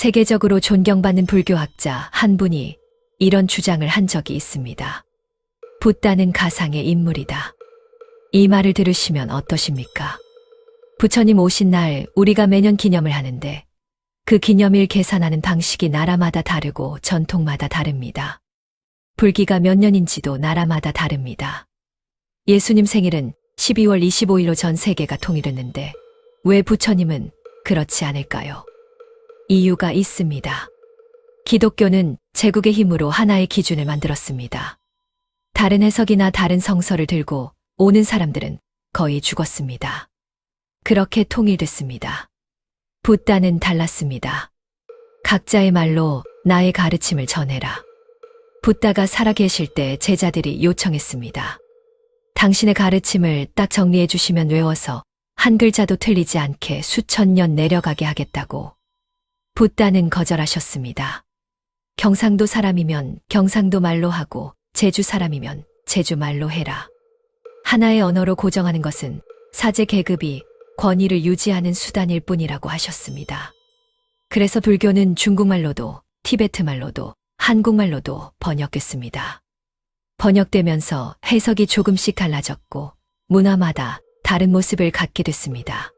세계적으로 존경받는 불교학자 한 분이 이런 주장을 한 적이 있습니다. 붓다는 가상의 인물이다. 이 말을 들으시면 어떠십니까? 부처님 오신 날 우리가 매년 기념을 하는데 그 기념일 계산하는 방식이 나라마다 다르고 전통마다 다릅니다. 불기가 몇 년인지도 나라마다 다릅니다. 예수님 생일은 12월 25일로 전 세계가 통일했는데 왜 부처님은 그렇지 않을까요? 이유가 있습니다. 기독교는 제국의 힘으로 하나의 기준을 만들었습니다. 다른 해석이나 다른 성서를 들고 오는 사람들은 거의 죽었습니다. 그렇게 통일됐습니다. 붓다는 달랐습니다. 각자의 말로 나의 가르침을 전해라. 붓다가 살아계실 때 제자들이 요청했습니다. 당신의 가르침을 딱 정리해 주시면 외워서 한 글자도 틀리지 않게 수천 년 내려가게 하겠다고. 붓다는 거절하셨습니다. 경상도 사람이면 경상도 말로 하고 제주 사람이면 제주 말로 해라. 하나의 언어로 고정하는 것은 사제 계급이 권위를 유지하는 수단일 뿐이라고 하셨습니다. 그래서 불교는 중국말로도 티베트 말로도 한국말로도 번역됐습니다. 번역되면서 해석이 조금씩 달라졌고 문화마다 다른 모습을 갖게 됐습니다.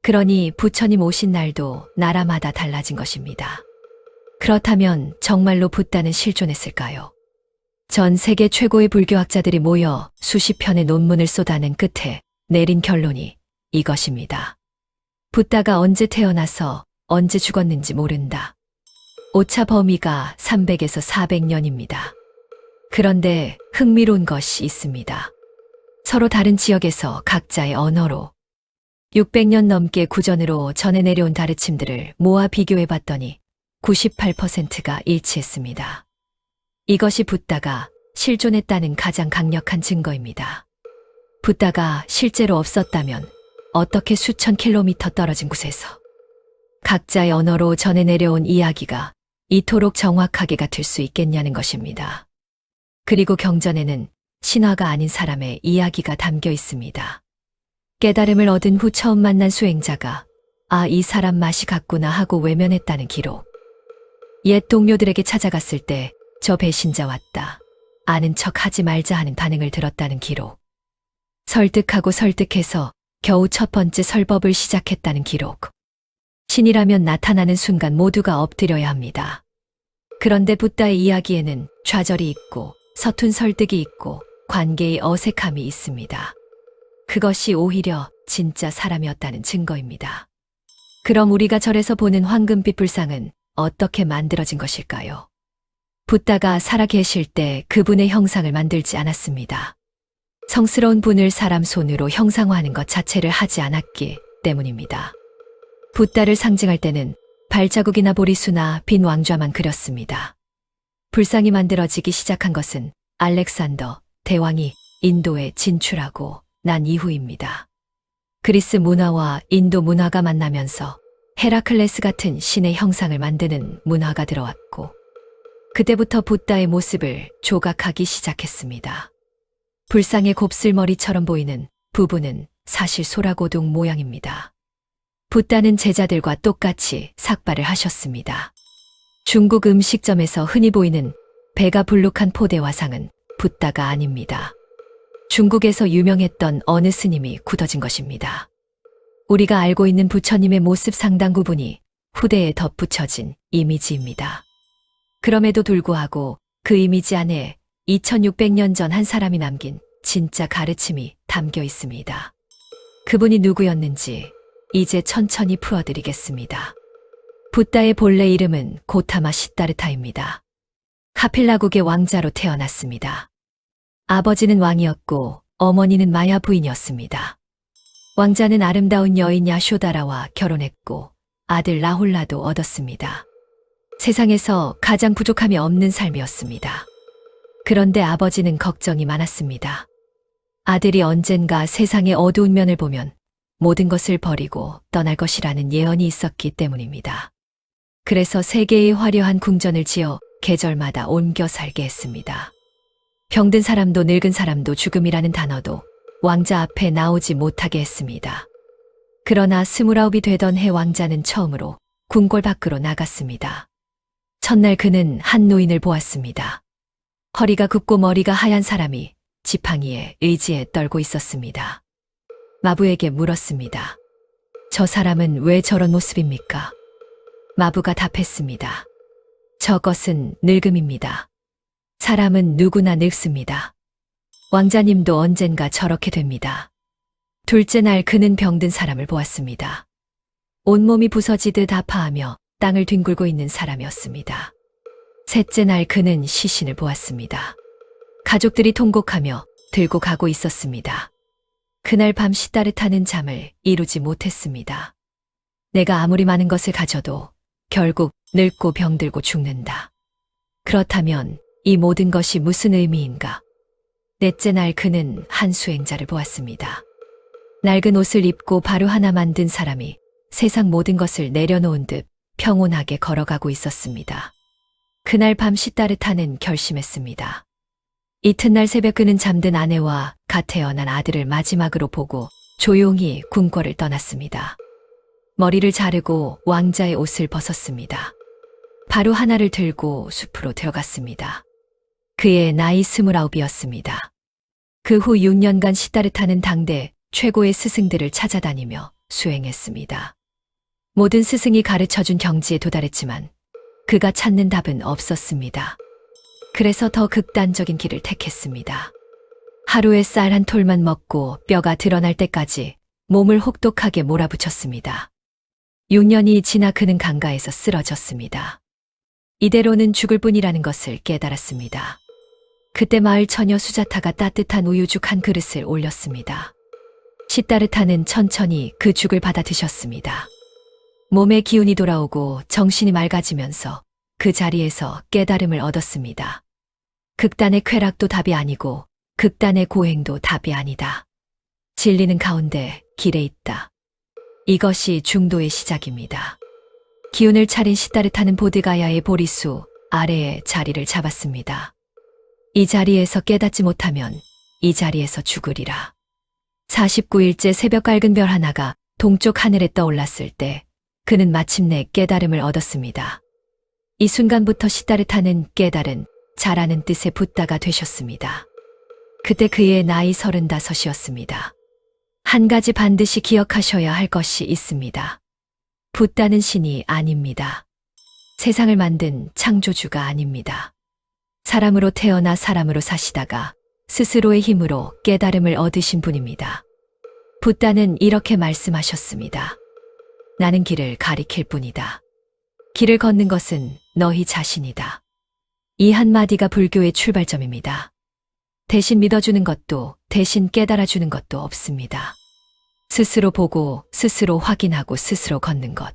그러니 부처님 오신 날도 나라마다 달라진 것입니다. 그렇다면 정말로 붓다는 실존했을까요? 전 세계 최고의 불교학자들이 모여 수십 편의 논문을 쏟아낸 끝에 내린 결론이 이것입니다. 붓다가 언제 태어나서 언제 죽었는지 모른다. 오차 범위가 300에서 400년입니다. 그런데 흥미로운 것이 있습니다. 서로 다른 지역에서 각자의 언어로 600년 넘게 구전으로 전해 내려온 가르침들을 모아 비교해 봤더니 98%가 일치했습니다. 이것이 붓다가 실존했다는 가장 강력한 증거입니다. 붓다가 실제로 없었다면 어떻게 수천 킬로미터 떨어진 곳에서 각자의 언어로 전해 내려온 이야기가 이토록 정확하게 같을 수 있겠냐는 것입니다. 그리고 경전에는 신화가 아닌 사람의 이야기가 담겨 있습니다. 깨달음을 얻은 후 처음 만난 수행자가 아, 이 사람 맛이 같구나 하고 외면했다는 기록. 옛 동료들에게 찾아갔을 때 저 배신자 왔다. 아는 척 하지 말자 하는 반응을 들었다는 기록. 설득하고 설득해서 겨우 첫 번째 설법을 시작했다는 기록. 신이라면 나타나는 순간 모두가 엎드려야 합니다. 그런데 붓다의 이야기에는 좌절이 있고 서툰 설득이 있고 관계의 어색함이 있습니다. 그것이 오히려 진짜 사람이었다는 증거입니다. 그럼 우리가 절에서 보는 황금빛 불상은 어떻게 만들어진 것일까요? 붓다가 살아계실 때 그분의 형상을 만들지 않았습니다. 성스러운 분을 사람 손으로 형상화하는 것 자체를 하지 않았기 때문입니다. 붓다를 상징할 때는 발자국이나 보리수나 빈 왕좌만 그렸습니다. 불상이 만들어지기 시작한 것은 알렉산더 대왕이 인도에 진출하고 난 이후입니다. 그리스 문화와 인도 문화가 만나면서 헤라클레스 같은 신의 형상을 만드는 문화가 들어왔고 그때부터 붓다의 모습을 조각하기 시작했습니다. 불상의 곱슬머리처럼 보이는 부분은 사실 소라고둥 모양입니다. 붓다는 제자들과 똑같이 삭발을 하셨습니다. 중국 음식점에서 흔히 보이는 배가 불룩한 포대 화상은 붓다가 아닙니다. 중국에서 유명했던 어느 스님이 굳어진 것입니다. 우리가 알고 있는 부처님의 모습 상당 부분이 후대에 덧붙여진 이미지입니다. 그럼에도 불구하고 그 이미지 안에 2600년 전 한 사람이 남긴 진짜 가르침이 담겨 있습니다. 그분이 누구였는지 이제 천천히 풀어드리겠습니다. 붓다의 본래 이름은 고타마 시다르타입니다. 카필라국의 왕자로 태어났습니다. 아버지는 왕이었고 어머니는 마야 부인이었습니다. 왕자는 아름다운 여인 야쇼다라와 결혼했고 아들 라홀라도 얻었습니다. 세상에서 가장 부족함이 없는 삶이었습니다. 그런데 아버지는 걱정이 많았습니다. 아들이 언젠가 세상의 어두운 면을 보면 모든 것을 버리고 떠날 것이라는 예언이 있었기 때문입니다. 그래서 세계의 화려한 궁전을 지어 계절마다 옮겨 살게 했습니다. 병든 사람도 늙은 사람도 죽음이라는 단어도 왕자 앞에 나오지 못하게 했습니다. 그러나 29이 되던 해 왕자는 처음으로 궁궐 밖으로 나갔습니다. 첫날 그는 한 노인을 보았습니다. 허리가 굽고 머리가 하얀 사람이 지팡이에 의지에 떨고 있었습니다. 마부에게 물었습니다. 저 사람은 왜 저런 모습입니까? 마부가 답했습니다. 저것은 늙음입니다. 사람은 누구나 늙습니다. 왕자님도 언젠가 저렇게 됩니다. 둘째 날 그는 병든 사람을 보았습니다. 온몸이 부서지듯 아파하며 땅을 뒹굴고 있는 사람이었습니다. 셋째 날 그는 시신을 보았습니다. 가족들이 통곡하며 들고 가고 있었습니다. 그날 밤 시따릇하는 잠을 이루지 못했습니다. 내가 아무리 많은 것을 가져도 결국 늙고 병들고 죽는다. 그렇다면 이 모든 것이 무슨 의미인가? 넷째 날 그는 한 수행자를 보았습니다. 낡은 옷을 입고 바로 하나 만든 사람이 세상 모든 것을 내려놓은 듯 평온하게 걸어가고 있었습니다. 그날 밤 시따릇하는 결심했습니다. 이튿날 새벽 그는 잠든 아내와 갓 태어난 아들을 마지막으로 보고 조용히 궁궐을 떠났습니다. 머리를 자르고 왕자의 옷을 벗었습니다. 바로 하나를 들고 숲으로 들어갔습니다. 그의 나이 29이었습니다. 그 후 6년간 시따릇하는 당대 최고의 스승들을 찾아다니며 수행했습니다. 모든 스승이 가르쳐준 경지에 도달했지만 그가 찾는 답은 없었습니다. 그래서 더 극단적인 길을 택했습니다. 하루에 쌀 한 톨만 먹고 뼈가 드러날 때까지 몸을 혹독하게 몰아붙였습니다. 6년이 지나 그는 강가에서 쓰러졌습니다. 이대로는 죽을 뿐이라는 것을 깨달았습니다. 그때 마을 처녀 수자타가 따뜻한 우유죽 한 그릇을 올렸습니다. 시따르타는 천천히 그 죽을 받아 드셨습니다. 몸에 기운이 돌아오고 정신이 맑아지면서 그 자리에서 깨달음을 얻었습니다. 극단의 쾌락도 답이 아니고 극단의 고행도 답이 아니다. 진리는 가운데 길에 있다. 이것이 중도의 시작입니다. 기운을 차린 시따르타는 보드가야의 보리수 아래에 자리를 잡았습니다. 이 자리에서 깨닫지 못하면 이 자리에서 죽으리라. 49일째 새벽 밝은 별 하나가 동쪽 하늘에 떠올랐을 때 그는 마침내 깨달음을 얻었습니다. 이 순간부터 시따르타는 깨달은 자라는 뜻의 붓다가 되셨습니다. 그때 그의 나이 35이었습니다. 한 가지 반드시 기억하셔야 할 것이 있습니다. 붓다는 신이 아닙니다. 세상을 만든 창조주가 아닙니다. 사람으로 태어나 사람으로 사시다가 스스로의 힘으로 깨달음을 얻으신 분입니다. 붓다는 이렇게 말씀하셨습니다. 나는 길을 가리킬 뿐이다. 길을 걷는 것은 너희 자신이다. 이 한마디가 불교의 출발점입니다. 대신 믿어주는 것도 대신 깨달아주는 것도 없습니다. 스스로 보고 스스로 확인하고 스스로 걷는 것.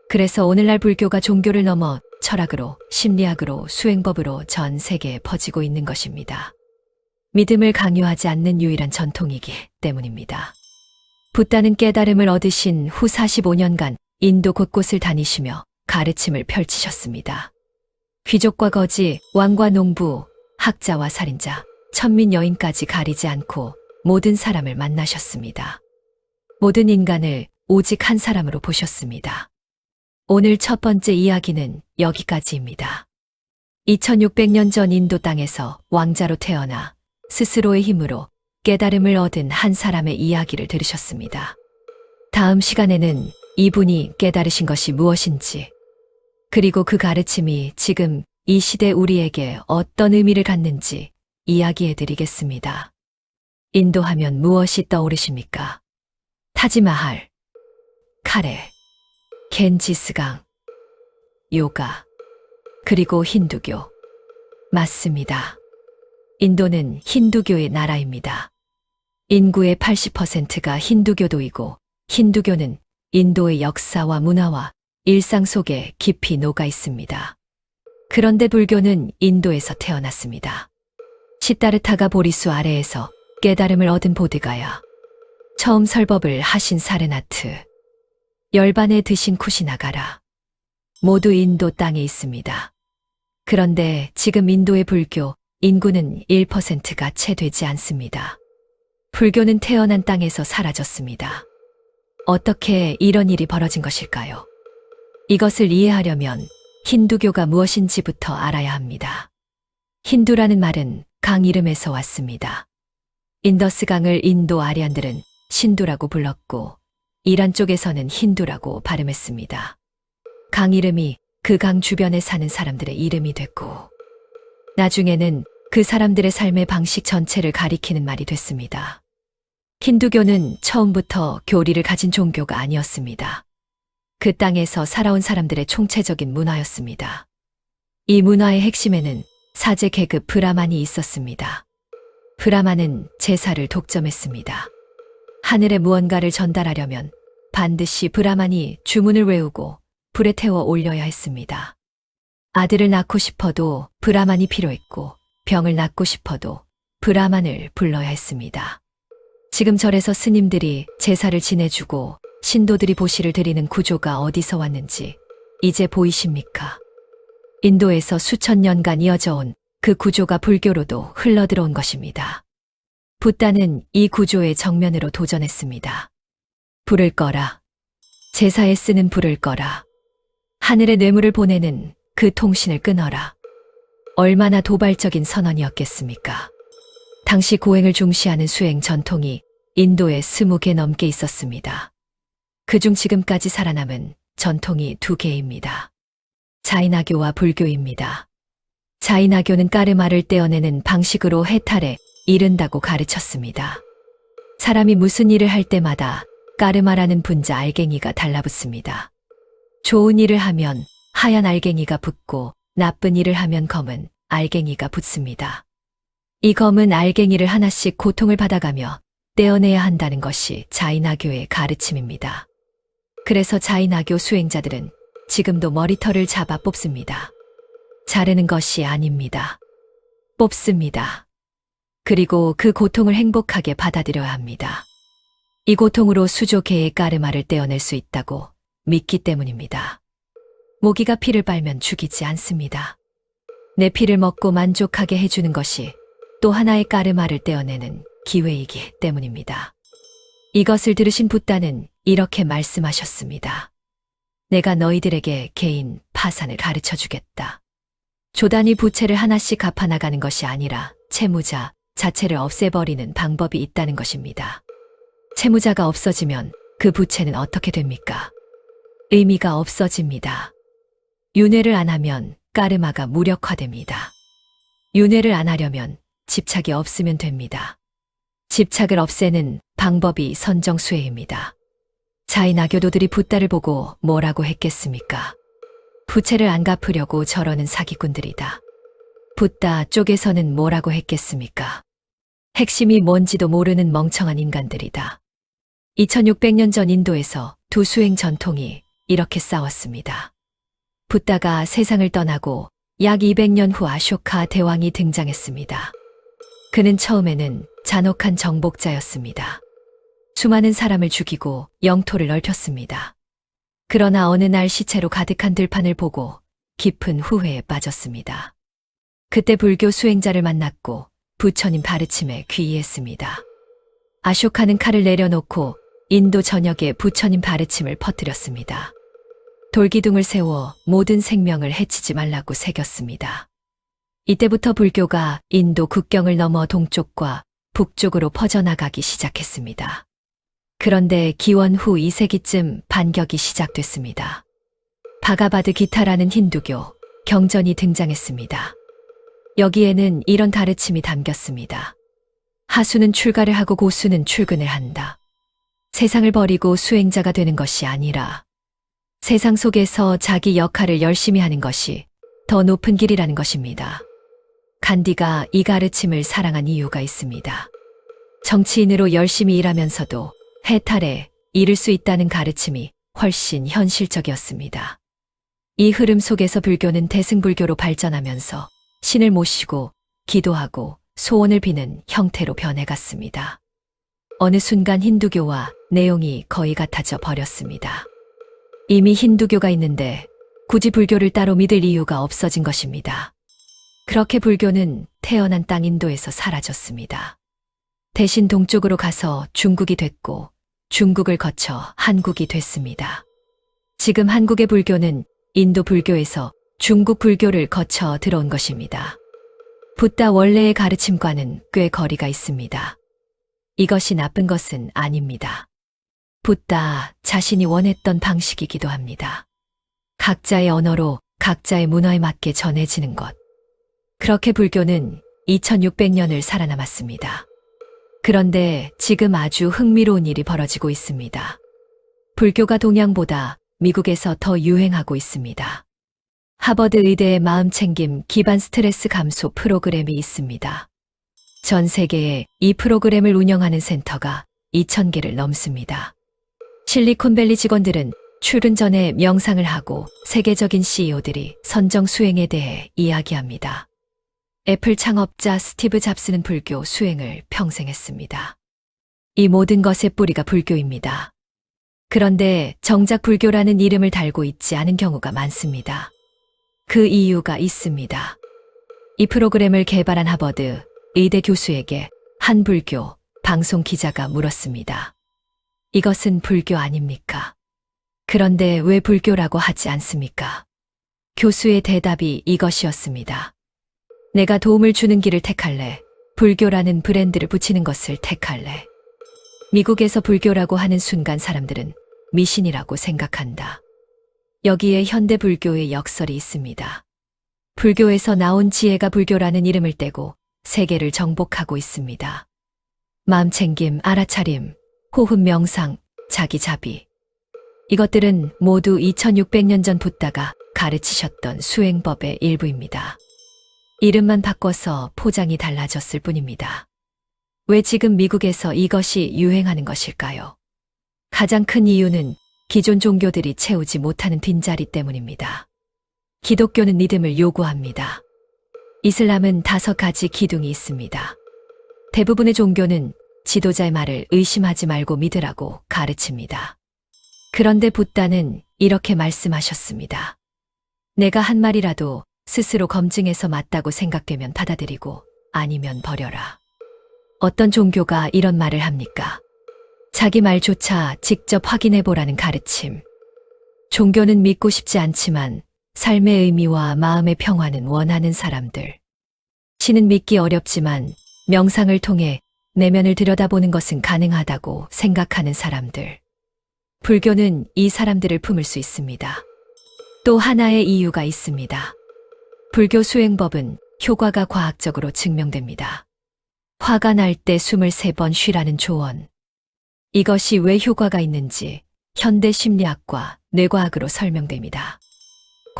그래서 오늘날 불교가 종교를 넘어 철학으로, 심리학으로, 수행법으로 전 세계에 퍼지고 있는 것입니다. 믿음을 강요하지 않는 유일한 전통이기 때문입니다. 붓다는 깨달음을 얻으신 후 45년간 인도 곳곳을 다니시며 가르침을 펼치셨습니다. 귀족과 거지, 왕과 농부, 학자와 살인자, 천민 여인까지 가리지 않고 모든 사람을 만나셨습니다. 모든 인간을 오직 한 사람으로 보셨습니다. 오늘 첫 번째 이야기는 여기까지입니다. 2600년 전 인도 땅에서 왕자로 태어나 스스로의 힘으로 깨달음을 얻은 한 사람의 이야기를 들으셨습니다. 다음 시간에는 이분이 깨달으신 것이 무엇인지, 그리고 그 가르침이 지금 이 시대 우리에게 어떤 의미를 갖는지 이야기해 드리겠습니다. 인도하면 무엇이 떠오르십니까? 타지마할, 카레, 겐지스강, 요가, 그리고 힌두교. 맞습니다. 인도는 힌두교의 나라입니다. 인구의 80%가 힌두교도이고 힌두교는 인도의 역사와 문화와 일상 속에 깊이 녹아 있습니다. 그런데 불교는 인도에서 태어났습니다. 시따르타가 보리수 아래에서 깨달음을 얻은 보드가야, 처음 설법을 하신 사르나트, 열반에 드신 쿠시나가라, 모두 인도 땅에 있습니다. 그런데 지금 인도의 불교 인구는 1%가 채 되지 않습니다. 불교는 태어난 땅에서 사라졌습니다. 어떻게 이런 일이 벌어진 것일까요? 이것을 이해하려면 힌두교가 무엇인지부터 알아야 합니다. 힌두라는 말은 강 이름에서 왔습니다. 인더스 강을 인도 아리안들은 신두라고 불렀고 이란 쪽에서는 힌두라고 발음했습니다. 강 이름이 그 강 주변에 사는 사람들의 이름이 됐고 나중에는 그 사람들의 삶의 방식 전체를 가리키는 말이 됐습니다. 힌두교는 처음부터 교리를 가진 종교가 아니었습니다. 그 땅에서 살아온 사람들의 총체적인 문화였습니다. 이 문화의 핵심에는 사제 계급 브라만이 있었습니다. 브라만은 제사를 독점했습니다. 하늘에 무언가를 전달하려면 반드시 브라만이 주문을 외우고 불에 태워 올려야 했습니다. 아들을 낳고 싶어도 브라만이 필요했고 병을 낫고 싶어도 브라만을 불러야 했습니다. 지금 절에서 스님들이 제사를 지내주고 신도들이 보시를 드리는 구조가 어디서 왔는지 이제 보이십니까? 인도에서 수천 년간 이어져 온 그 구조가 불교로도 흘러들어온 것입니다. 붓다는 이 구조의 정면으로 도전했습니다. 불을 꺼라. 제사에 쓰는 불을 꺼라. 하늘에 뇌물을 보내는 그 통신을 끊어라. 얼마나 도발적인 선언이었겠습니까? 당시 고행을 중시하는 수행 전통이 인도에 20개 넘게 있었습니다. 그중 지금까지 살아남은 전통이 2개입니다. 자이나교와 불교입니다. 자이나교는 까르마를 떼어내는 방식으로 해탈에 이른다고 가르쳤습니다. 사람이 무슨 일을 할 때마다 까르마라는 분자 알갱이가 달라붙습니다. 좋은 일을 하면 하얀 알갱이가 붙고 나쁜 일을 하면 검은 알갱이가 붙습니다. 이 검은 알갱이를 하나씩 고통을 받아가며 떼어내야 한다는 것이 자이나교의 가르침입니다. 그래서 자이나교 수행자들은 지금도 머리털을 잡아 뽑습니다. 자르는 것이 아닙니다. 뽑습니다. 그리고 그 고통을 행복하게 받아들여야 합니다. 이 고통으로 수조 개의 까르마를 떼어낼 수 있다고 믿기 때문입니다. 모기가 피를 빨면 죽이지 않습니다. 내 피를 먹고 만족하게 해주는 것이 또 하나의 까르마를 떼어내는 기회이기 때문입니다. 이것을 들으신 붓다는 이렇게 말씀하셨습니다. 내가 너희들에게 개인 파산을 가르쳐 주겠다. 조단위 부채를 하나씩 갚아나가는 것이 아니라 채무자 자체를 없애버리는 방법이 있다는 것입니다. 채무자가 없어지면 그 부채는 어떻게 됩니까? 의미가 없어집니다. 윤회를 안 하면 까르마가 무력화됩니다. 윤회를 안 하려면 집착이 없으면 됩니다. 집착을 없애는 방법이 선정수회입니다. 자이나교도들이 붓다를 보고 뭐라고 했겠습니까? 부채를 안 갚으려고 저러는 사기꾼들이다. 붓다 쪽에서는 뭐라고 했겠습니까? 핵심이 뭔지도 모르는 멍청한 인간들이다. 2600년 전 인도에서 두 수행 전통이 이렇게 싸웠습니다. 붓다가 세상을 떠나고 약 200년 후 아쇼카 대왕이 등장했습니다. 그는 처음에는 잔혹한 정복자였습니다. 수많은 사람을 죽이고 영토를 넓혔습니다. 그러나 어느 날 시체로 가득한 들판을 보고 깊은 후회에 빠졌습니다. 그때 불교 수행자를 만났고 부처님 가르침에 귀의했습니다. 아쇼카는 칼을 내려놓고 인도 전역에 부처님 가르침을 퍼뜨렸습니다. 돌기둥을 세워 모든 생명을 해치지 말라고 새겼습니다. 이때부터 불교가 인도 국경을 넘어 동쪽과 북쪽으로 퍼져나가기 시작했습니다. 그런데 기원 후 2세기쯤 반격이 시작됐습니다. 바가바드 기타라는 힌두교 경전이 등장했습니다. 여기에는 이런 가르침이 담겼습니다. 하수는 출가를 하고 고수는 출근을 한다. 세상을 버리고 수행자가 되는 것이 아니라 세상 속에서 자기 역할을 열심히 하는 것이 더 높은 길이라는 것입니다. 간디가 이 가르침을 사랑한 이유가 있습니다. 정치인으로 열심히 일하면서도 해탈에 이를 수 있다는 가르침이 훨씬 현실적이었습니다. 이 흐름 속에서 불교는 대승불교로 발전하면서 신을 모시고 기도하고 소원을 비는 형태로 변해갔습니다. 어느 순간 힌두교와 내용이 거의 같아져 버렸습니다. 이미 힌두교가 있는데 굳이 불교를 따로 믿을 이유가 없어진 것입니다. 그렇게 불교는 태어난 땅 인도에서 사라졌습니다. 대신 동쪽으로 가서 중국이 됐고 중국을 거쳐 한국이 됐습니다. 지금 한국의 불교는 인도 불교에서 중국 불교를 거쳐 들어온 것입니다. 붓다 원래의 가르침과는 꽤 거리가 있습니다. 이것이 나쁜 것은 아닙니다. 붓다 자신이 원했던 방식이기도 합니다. 각자의 언어로 각자의 문화에 맞게 전해지는 것. 그렇게 불교는 2600년을 살아남았습니다. 그런데 지금 아주 흥미로운 일이 벌어지고 있습니다. 불교가 동양보다 미국에서 더 유행하고 있습니다. 하버드 의대의 마음챙김 기반 스트레스 감소 프로그램이 있습니다. 전 세계에 이 프로그램을 운영하는 센터가 2000개를 넘습니다. 실리콘밸리 직원들은 출근 전에 명상을 하고 세계적인 CEO들이 선정 수행에 대해 이야기합니다. 애플 창업자 스티브 잡스는 불교 수행을 평생 했습니다. 이 모든 것의 뿌리가 불교입니다. 그런데 정작 불교라는 이름을 달고 있지 않은 경우가 많습니다. 그 이유가 있습니다. 이 프로그램을 개발한 하버드 의대 교수에게 한 불교 방송 기자가 물었습니다. 이것은 불교 아닙니까? 그런데 왜 불교라고 하지 않습니까? 교수의 대답이 이것이었습니다. 내가 도움을 주는 길을 택할래. 불교라는 브랜드를 붙이는 것을 택할래. 미국에서 불교라고 하는 순간 사람들은 미신이라고 생각한다. 여기에 현대 불교의 역설이 있습니다. 불교에서 나온 지혜가 불교라는 이름을 떼고 세계를 정복하고 있습니다. 마음챙김, 알아차림, 호흡 명상, 자기자비. 이것들은 모두 2600년 전 붓다가 가르치셨던 수행법의 일부입니다. 이름만 바꿔서 포장이 달라졌을 뿐입니다. 왜 지금 미국에서 이것이 유행하는 것일까요? 가장 큰 이유는 기존 종교들이 채우지 못하는 빈자리 때문입니다. 기독교는 믿음을 요구합니다. 이슬람은 5가지 기둥이 있습니다. 대부분의 종교는 지도자의 말을 의심하지 말고 믿으라고 가르칩니다. 그런데 붓다는 이렇게 말씀하셨습니다. 내가 한 말이라도 스스로 검증해서 맞다고 생각되면 받아들이고 아니면 버려라. 어떤 종교가 이런 말을 합니까? 자기 말조차 직접 확인해보라는 가르침. 종교는 믿고 싶지 않지만 삶의 의미와 마음의 평화는 원하는 사람들. 신은 믿기 어렵지만 명상을 통해 내면을 들여다보는 것은 가능하다고 생각하는 사람들. 불교는 이 사람들을 품을 수 있습니다. 또 하나의 이유가 있습니다. 불교 수행법은 효과가 과학적으로 증명됩니다. 화가 날 때 23번 쉬라는 조언. 이것이 왜 효과가 있는지 현대 심리학과 뇌과학으로 설명됩니다.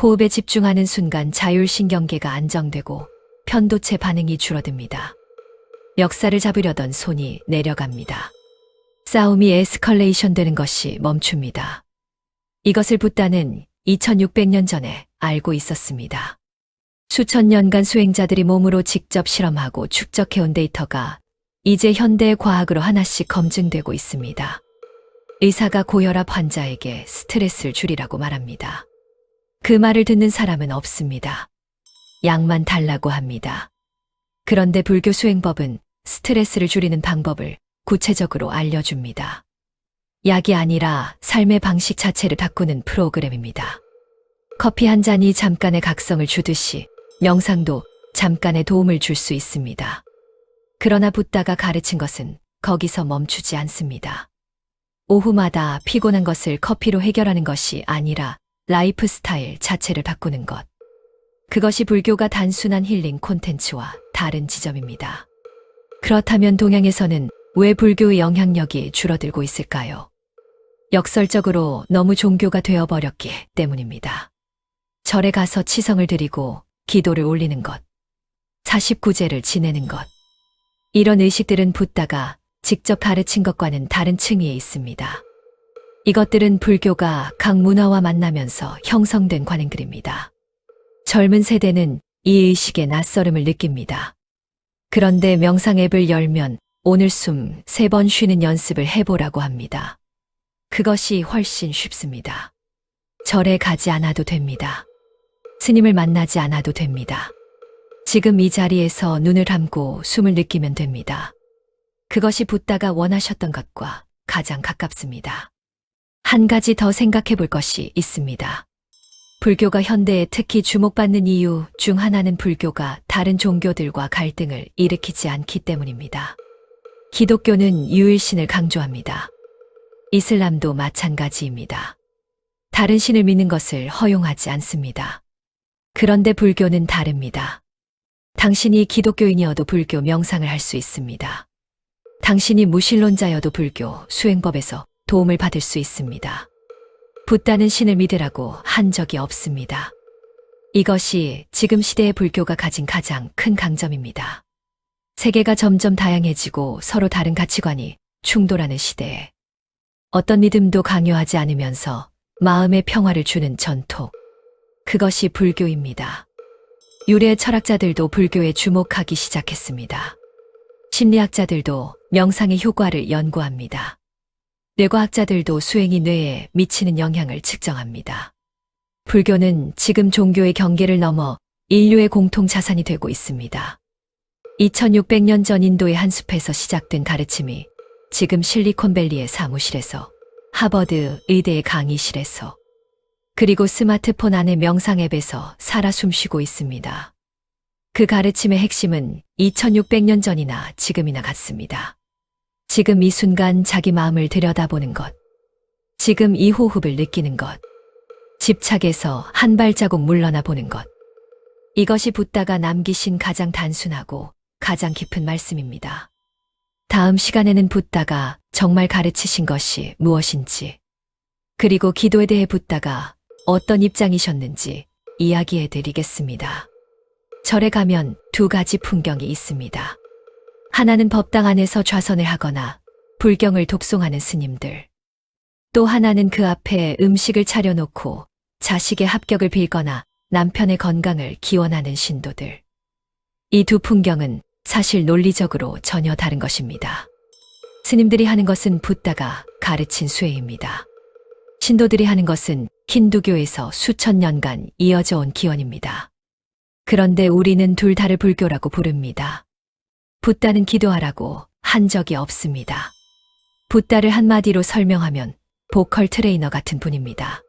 호흡에 집중하는 순간 자율신경계가 안정되고 편도체 반응이 줄어듭니다. 멱살을 잡으려던 손이 내려갑니다. 싸움이 에스컬레이션 되는 것이 멈춥니다. 이것을 붓다는 2600년 전에 알고 있었습니다. 수천 년간 수행자들이 몸으로 직접 실험하고 축적해온 데이터가 이제 현대의 과학으로 하나씩 검증되고 있습니다. 의사가 고혈압 환자에게 스트레스를 줄이라고 말합니다. 그 말을 듣는 사람은 없습니다. 약만 달라고 합니다. 그런데 불교 수행법은 스트레스를 줄이는 방법을 구체적으로 알려줍니다. 약이 아니라 삶의 방식 자체를 바꾸는 프로그램입니다. 커피 한 잔이 잠깐의 각성을 주듯이 명상도 잠깐의 도움을 줄 수 있습니다. 그러나 붓다가 가르친 것은 거기서 멈추지 않습니다. 오후마다 피곤한 것을 커피로 해결하는 것이 아니라 라이프 스타일 자체를 바꾸는 것. 그것이 불교가 단순한 힐링 콘텐츠와 다른 지점입니다. 그렇다면 동양에서는 왜 불교의 영향력이 줄어들고 있을까요? 역설적으로 너무 종교가 되어버렸기 때문입니다. 절에 가서 치성을 드리고 기도를 올리는 것, 49제를 지내는 것. 이런 의식들은 붓다가 직접 가르친 것과는 다른 층위에 있습니다. 이것들은 불교가 각 문화와 만나면서 형성된 관행들입니다. 젊은 세대는 이 의식의 낯설음을 느낍니다. 그런데 명상 앱을 열면 오늘 숨 3번 쉬는 연습을 해보라고 합니다. 그것이 훨씬 쉽습니다. 절에 가지 않아도 됩니다. 스님을 만나지 않아도 됩니다. 지금 이 자리에서 눈을 감고 숨을 느끼면 됩니다. 그것이 붓다가 원하셨던 것과 가장 가깝습니다. 한 가지 더 생각해 볼 것이 있습니다. 불교가 현대에 특히 주목받는 이유 중 하나는 불교가 다른 종교들과 갈등을 일으키지 않기 때문입니다. 기독교는 유일신을 강조합니다. 이슬람도 마찬가지입니다. 다른 신을 믿는 것을 허용하지 않습니다. 그런데 불교는 다릅니다. 당신이 기독교인이어도 불교 명상을 할 수 있습니다. 당신이 무신론자여도 불교 수행법에서 도움을 받을 수 있습니다. 붓다는 신을 믿으라고 한 적이 없습니다. 이것이 지금 시대의 불교가 가진 가장 큰 강점입니다. 세계가 점점 다양해지고 서로 다른 가치관이 충돌하는 시대에 어떤 믿음도 강요하지 않으면서 마음의 평화를 주는 전통. 그것이 불교입니다. 유래 철학자들도 불교에 주목하기 시작했습니다. 심리학자들도 명상의 효과를 연구합니다. 뇌과학자들도 수행이 뇌에 미치는 영향을 측정합니다. 불교는 지금 종교의 경계를 넘어 인류의 공통 자산이 되고 있습니다. 2600년 전 인도의 한 숲에서 시작된 가르침이 지금 실리콘밸리의 사무실에서, 하버드 의대의 강의실에서, 그리고 스마트폰 안의 명상 앱에서 살아 숨쉬고 있습니다. 그 가르침의 핵심은 2600년 전이나 지금이나 같습니다. 지금 이 순간 자기 마음을 들여다보는 것, 지금 이 호흡을 느끼는 것, 집착에서 한 발자국 물러나 보는 것. 이것이 붓다가 남기신 가장 단순하고 가장 깊은 말씀입니다. 다음 시간에는 붓다가 정말 가르치신 것이 무엇인지, 그리고 기도에 대해 붓다가 어떤 입장이셨는지 이야기해 드리겠습니다. 절에 가면 두 가지 풍경이 있습니다. 하나는 법당 안에서 좌선을 하거나 불경을 독송하는 스님들. 또 하나는 그 앞에 음식을 차려놓고 자식의 합격을 빌거나 남편의 건강을 기원하는 신도들. 이 두 풍경은 사실 논리적으로 전혀 다른 것입니다. 스님들이 하는 것은 붓다가 가르친 수행입니다. 신도들이 하는 것은 힌두교에서 수천 년간 이어져 온 기원입니다. 그런데 우리는 둘 다를 불교라고 부릅니다. 붓다는 기도하라고 한 적이 없습니다. 붓다를 한마디로 설명하면 보컬 트레이너 같은 분입니다.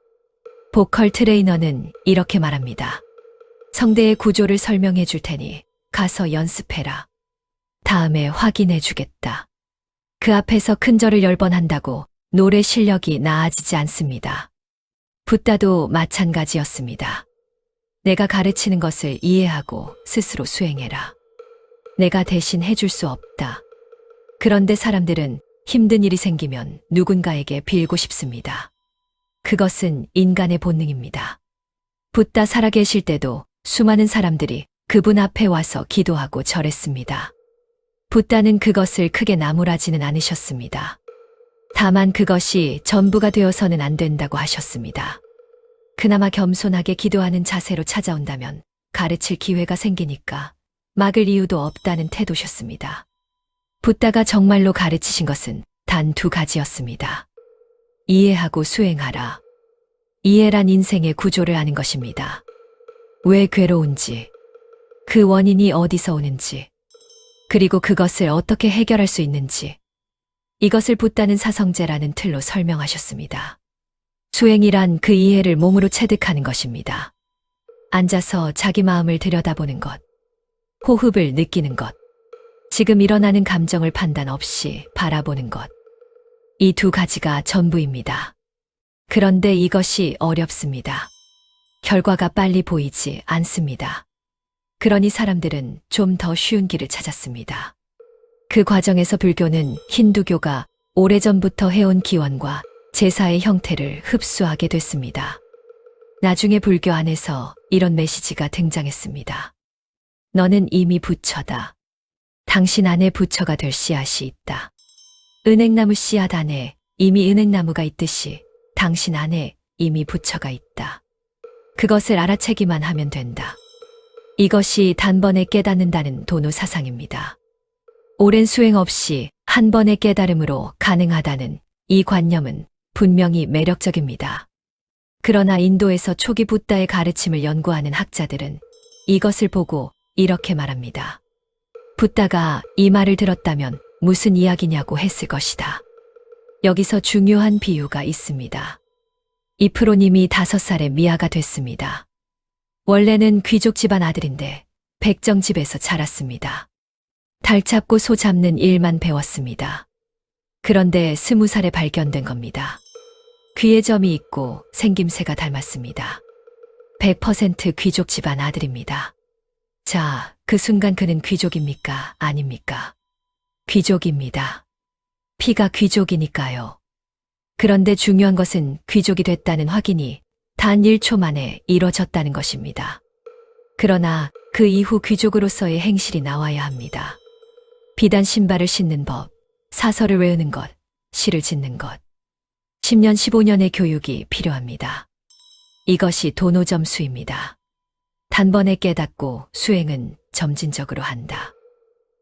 보컬 트레이너는 이렇게 말합니다. 성대의 구조를 설명해 줄 테니 가서 연습해라. 다음에 확인해 주겠다. 그 앞에서 큰 절을 10번 한다고 노래 실력이 나아지지 않습니다. 붓다도 마찬가지였습니다. 내가 가르치는 것을 이해하고 스스로 수행해라. 내가 대신 해줄 수 없다. 그런데 사람들은 힘든 일이 생기면 누군가에게 빌고 싶습니다. 그것은 인간의 본능입니다. 붓다 살아계실 때도 수많은 사람들이 그분 앞에 와서 기도하고 절했습니다. 붓다는 그것을 크게 나무라지는 않으셨습니다. 다만 그것이 전부가 되어서는 안 된다고 하셨습니다. 그나마 겸손하게 기도하는 자세로 찾아온다면 가르칠 기회가 생기니까 막을 이유도 없다는 태도셨습니다. 붓다가 정말로 가르치신 것은 단 두 가지였습니다. 이해하고 수행하라. 이해란 인생의 구조를 아는 것입니다. 왜 괴로운지, 그 원인이 어디서 오는지, 그리고 그것을 어떻게 해결할 수 있는지, 이것을 붓다는 사성제라는 틀로 설명하셨습니다. 수행이란 그 이해를 몸으로 체득하는 것입니다. 앉아서 자기 마음을 들여다보는 것, 호흡을 느끼는 것, 지금 일어나는 감정을 판단 없이 바라보는 것. 이 두 가지가 전부입니다. 그런데 이것이 어렵습니다. 결과가 빨리 보이지 않습니다. 그러니 사람들은 좀 더 쉬운 길을 찾았습니다. 그 과정에서 불교는 힌두교가 오래전부터 해온 기원과 제사의 형태를 흡수하게 됐습니다. 나중에 불교 안에서 이런 메시지가 등장했습니다. 너는 이미 부처다. 당신 안에 부처가 될 씨앗이 있다. 은행나무 씨앗 안에 이미 은행나무가 있듯이 당신 안에 이미 부처가 있다. 그것을 알아채기만 하면 된다. 이것이 단번에 깨닫는다는 도노 사상입니다. 오랜 수행 없이 한 번의 깨달음으로 가능하다는 이 관념은 분명히 매력적입니다. 그러나 인도에서 초기 붓다의 가르침을 연구하는 학자들은 이것을 보고 이렇게 말합니다. 붓다가 이 말을 들었다면 무슨 이야기냐고 했을 것이다. 여기서 중요한 비유가 있습니다. 이 프로님이 5살에 미아가 됐습니다. 원래는 귀족 집안 아들인데 백정 집에서 자랐습니다. 달 잡고 소 잡는 일만 배웠습니다. 그런데 20살에 발견된 겁니다. 귀에 점이 있고 생김새가 닮았습니다. 100% 귀족 집안 아들입니다. 자, 그 순간 그는 귀족입니까? 아닙니까? 귀족입니다. 피가 귀족이니까요. 그런데 중요한 것은 귀족이 됐다는 확인이 단 1초 만에 이뤄졌다는 것입니다. 그러나 그 이후 귀족으로서의 행실이 나와야 합니다. 비단 신발을 신는 법, 사설을 외우는 것, 시를 짓는 것. 10년, 15년의 교육이 필요합니다. 이것이 도노점수입니다. 단번에 깨닫고 수행은 점진적으로 한다.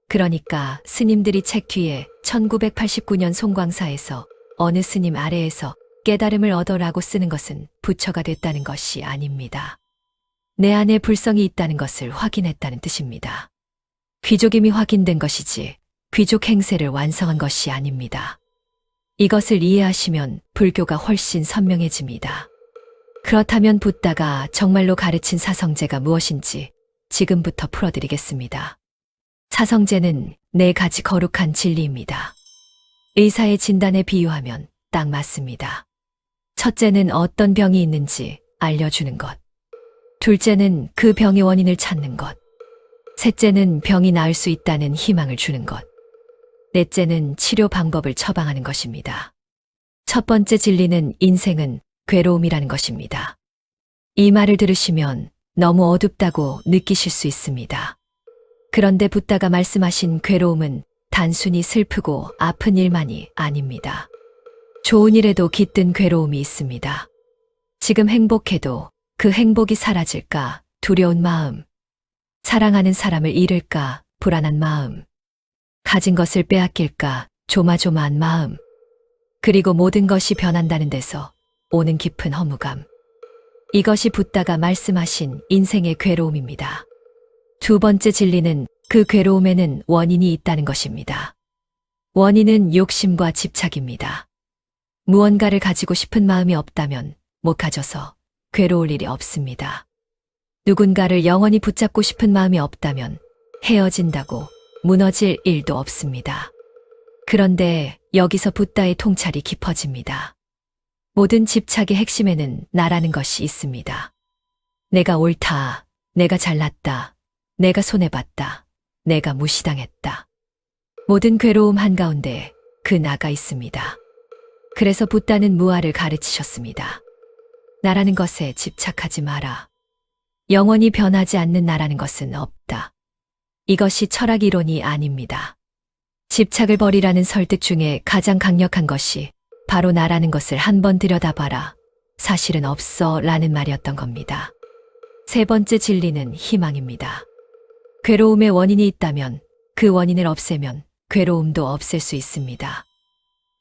그러니까 스님들이 책 뒤에 1989년 송광사에서 어느 스님 아래에서 깨달음을 얻어라고 쓰는 것은 부처가 됐다는 것이 아닙니다. 내 안에 불성이 있다는 것을 확인했다는 뜻입니다. 귀족임이 확인된 것이지 귀족 행세를 완성한 것이 아닙니다. 이것을 이해하시면 불교가 훨씬 선명해집니다. 그렇다면 붓다가 정말로 가르친 사성제가 무엇인지 지금부터 풀어드리겠습니다. 사성제는 4가지 거룩한 진리입니다. 의사의 진단에 비유하면 딱 맞습니다. 첫째는 어떤 병이 있는지 알려주는 것. 둘째는 그 병의 원인을 찾는 것. 셋째는 병이 나을 수 있다는 희망을 주는 것. 넷째는 치료 방법을 처방하는 것입니다. 첫 번째 진리는 인생은 괴로움이라는 것입니다. 이 말을 들으시면 너무 어둡다고 느끼실 수 있습니다. 그런데 붓다가 말씀하신 괴로움은 단순히 슬프고 아픈 일만이 아닙니다. 좋은 일에도 깃든 괴로움이 있습니다. 지금 행복해도 그 행복이 사라질까 두려운 마음, 사랑하는 사람을 잃을까 불안한 마음, 가진 것을 빼앗길까 조마조마한 마음, 그리고 모든 것이 변한다는 데서 오는 깊은 허무감. 이것이 붓다가 말씀하신 인생의 괴로움입니다. 두 번째 진리는 그 괴로움에는 원인이 있다는 것입니다. 원인은 욕심과 집착입니다. 무언가를 가지고 싶은 마음이 없다면 못 가져서 괴로울 일이 없습니다. 누군가를 영원히 붙잡고 싶은 마음이 없다면 헤어진다고 무너질 일도 없습니다. 그런데 여기서 붓다의 통찰이 깊어집니다. 모든 집착의 핵심에는 나라는 것이 있습니다. 내가 옳다, 내가 잘났다, 내가 손해봤다, 내가 무시당했다. 모든 괴로움 한가운데 그 나가 있습니다. 그래서 붓다는 무아를 가르치셨습니다. 나라는 것에 집착하지 마라. 영원히 변하지 않는 나라는 것은 없다. 이것이 철학 이론이 아닙니다. 집착을 버리라는 설득 중에 가장 강력한 것이 바로 나라는 것을 한번 들여다봐라. 사실은 없어 라는 말이었던 겁니다. 세 번째 진리는 희망입니다. 괴로움의 원인이 있다면 그 원인을 없애면 괴로움도 없앨 수 있습니다.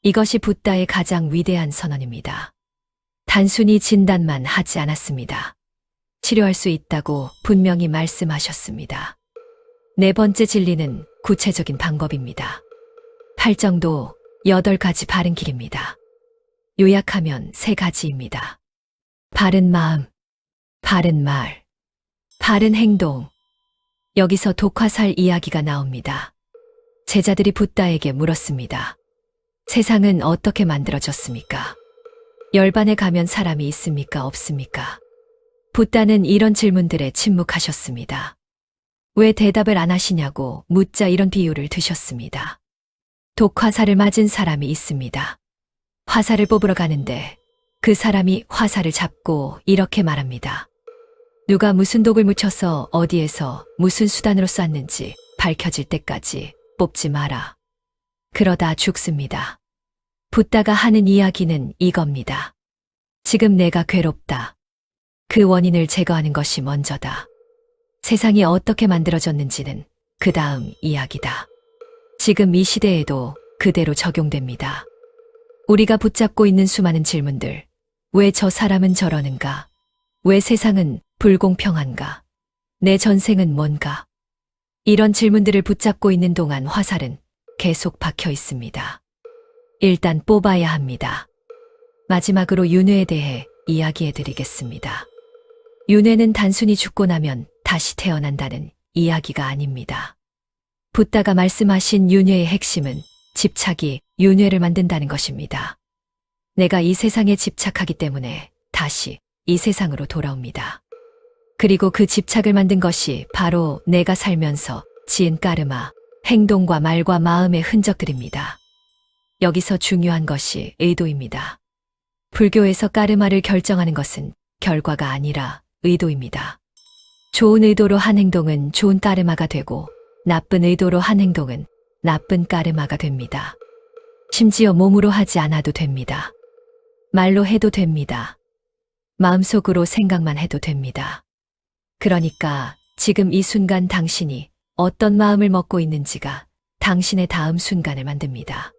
이것이 붓다의 가장 위대한 선언입니다. 단순히 진단만 하지 않았습니다. 치료할 수 있다고 분명히 말씀하셨습니다. 네 번째 진리는 구체적인 방법입니다. 팔정도 8가지 바른 길입니다. 요약하면 3가지입니다. 바른 마음, 바른 말, 바른 행동. 여기서 독화살 이야기가 나옵니다. 제자들이 붓다에게 물었습니다. 세상은 어떻게 만들어졌습니까? 열반에 가면 사람이 있습니까? 없습니까? 붓다는 이런 질문들에 침묵하셨습니다. 왜 대답을 안 하시냐고 묻자 이런 비유를 드셨습니다. 독화살을 맞은 사람이 있습니다. 화살을 뽑으러 가는데 그 사람이 화살을 잡고 이렇게 말합니다. 누가 무슨 독을 묻혀서 어디에서 무슨 수단으로 쐈는지 밝혀질 때까지 뽑지 마라. 그러다 죽습니다. 붓다가 하는 이야기는 이겁니다. 지금 내가 괴롭다. 그 원인을 제거하는 것이 먼저다. 세상이 어떻게 만들어졌는지는 그 다음 이야기다. 지금 이 시대에도 그대로 적용됩니다. 우리가 붙잡고 있는 수많은 질문들. 왜 저 사람은 저러는가? 왜 세상은 불공평한가? 내 전생은 뭔가? 이런 질문들을 붙잡고 있는 동안 화살은 계속 박혀 있습니다. 일단 뽑아야 합니다. 마지막으로 윤회에 대해 이야기해 드리겠습니다. 윤회는 단순히 죽고 나면 다시 태어난다는 이야기가 아닙니다. 붓다가 말씀하신 윤회의 핵심은 집착이 윤회를 만든다는 것입니다. 내가 이 세상에 집착하기 때문에 다시 이 세상으로 돌아옵니다. 그리고 그 집착을 만든 것이 바로 내가 살면서 지은 까르마, 행동과 말과 마음의 흔적들입니다. 여기서 중요한 것이 의도입니다. 불교에서 까르마를 결정하는 것은 결과가 아니라 의도입니다. 좋은 의도로 한 행동은 좋은 까르마가 되고 나쁜 의도로 한 행동은 나쁜 까르마가 됩니다. 심지어 몸으로 하지 않아도 됩니다. 말로 해도 됩니다. 마음속으로 생각만 해도 됩니다. 그러니까 지금 이 순간 당신이 어떤 마음을 먹고 있는지가 당신의 다음 순간을 만듭니다.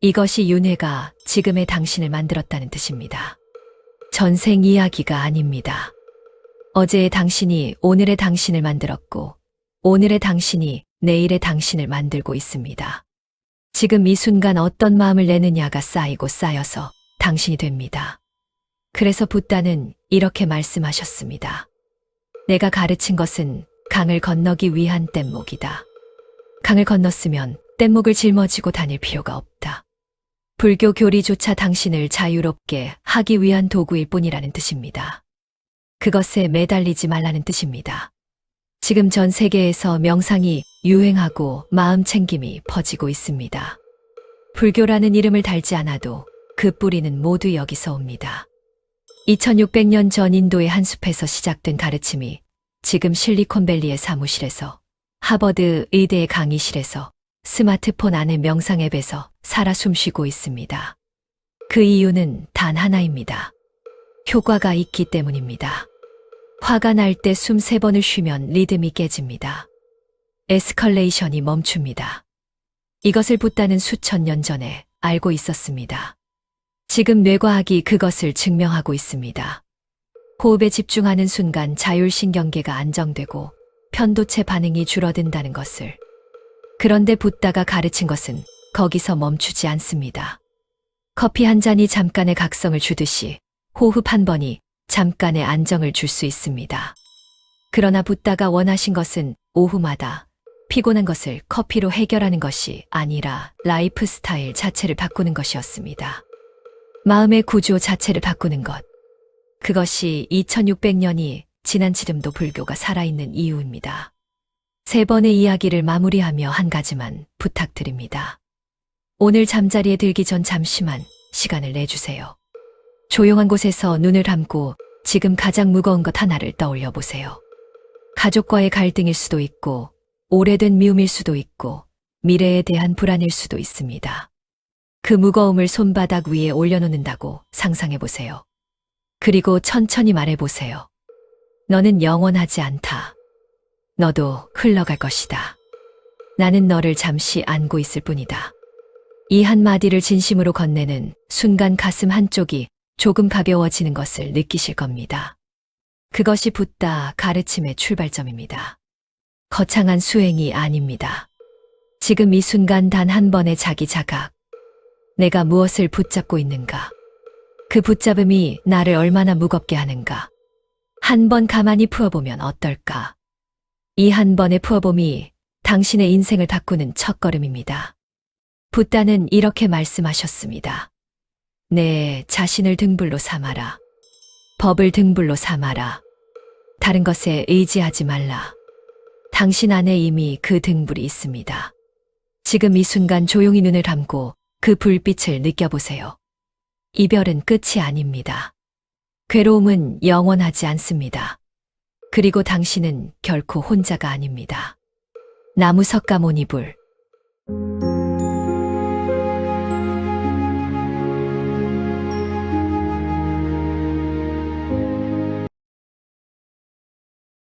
이것이 윤회가 지금의 당신을 만들었다는 뜻입니다. 전생 이야기가 아닙니다. 어제의 당신이 오늘의 당신을 만들었고 오늘의 당신이 내일의 당신을 만들고 있습니다. 지금 이 순간 어떤 마음을 내느냐가 쌓이고 쌓여서 당신이 됩니다. 그래서 붓다는 이렇게 말씀하셨습니다. 내가 가르친 것은 강을 건너기 위한 뗏목이다. 강을 건넜으면 뗏목을 짊어지고 다닐 필요가 없다. 불교 교리조차 당신을 자유롭게 하기 위한 도구일 뿐이라는 뜻입니다. 그것에 매달리지 말라는 뜻입니다. 지금 전 세계에서 명상이 유행하고 마음 챙김이 퍼지고 있습니다. 불교라는 이름을 달지 않아도 그 뿌리는 모두 여기서 옵니다. 2600년 전 인도의 한 숲에서 시작된 가르침이 지금 실리콘밸리의 사무실에서, 하버드 의대의 강의실에서, 스마트폰 안의 명상 앱에서 살아 숨쉬고 있습니다. 그 이유는 단 하나입니다. 효과가 있기 때문입니다. 화가 날 때 숨 3번을 쉬면 리듬이 깨집니다. 에스컬레이션이 멈춥니다. 이것을 붓다는 수천 년 전에 알고 있었습니다. 지금 뇌과학이 그것을 증명하고 있습니다. 호흡에 집중하는 순간 자율신경계가 안정되고 편도체 반응이 줄어든다는 것을. 그런데 붓다가 가르친 것은 거기서 멈추지 않습니다. 커피 한 잔이 잠깐의 각성을 주듯이 호흡 한 번이 잠깐의 안정을 줄 수 있습니다. 그러나 붓다가 원하신 것은 오후마다 피곤한 것을 커피로 해결하는 것이 아니라 라이프 스타일 자체를 바꾸는 것이었습니다. 마음의 구조 자체를 바꾸는 것. 그것이 2600년이 지난 지금도 불교가 살아있는 이유입니다. 3번의 이야기를 마무리하며 한 가지만 부탁드립니다. 오늘 잠자리에 들기 전 잠시만 시간을 내주세요. 조용한 곳에서 눈을 감고 지금 가장 무거운 것 하나를 떠올려 보세요. 가족과의 갈등일 수도 있고, 오래된 미움일 수도 있고, 미래에 대한 불안일 수도 있습니다. 그 무거움을 손바닥 위에 올려놓는다고 상상해 보세요. 그리고 천천히 말해 보세요. 너는 영원하지 않다. 너도 흘러갈 것이다. 나는 너를 잠시 안고 있을 뿐이다. 이 한마디를 진심으로 건네는 순간 가슴 한쪽이 조금 가벼워지는 것을 느끼실 겁니다. 그것이 붓다 가르침의 출발점입니다. 거창한 수행이 아닙니다. 지금 이 순간 단 한 번의 자기 자각. 내가 무엇을 붙잡고 있는가? 그 붙잡음이 나를 얼마나 무겁게 하는가? 한 번 가만히 풀어보면 어떨까? 이 한 번의 풀어봄이 당신의 인생을 바꾸는 첫걸음입니다. 붓다는 이렇게 말씀하셨습니다. 내 자신을 등불로 삼아라. 법을 등불로 삼아라. 다른 것에 의지하지 말라. 당신 안에 이미 그 등불이 있습니다. 지금 이 순간 조용히 눈을 감고 그 불빛을 느껴보세요. 이별은 끝이 아닙니다. 괴로움은 영원하지 않습니다. 그리고 당신은 결코 혼자가 아닙니다. 나무 석가모니불,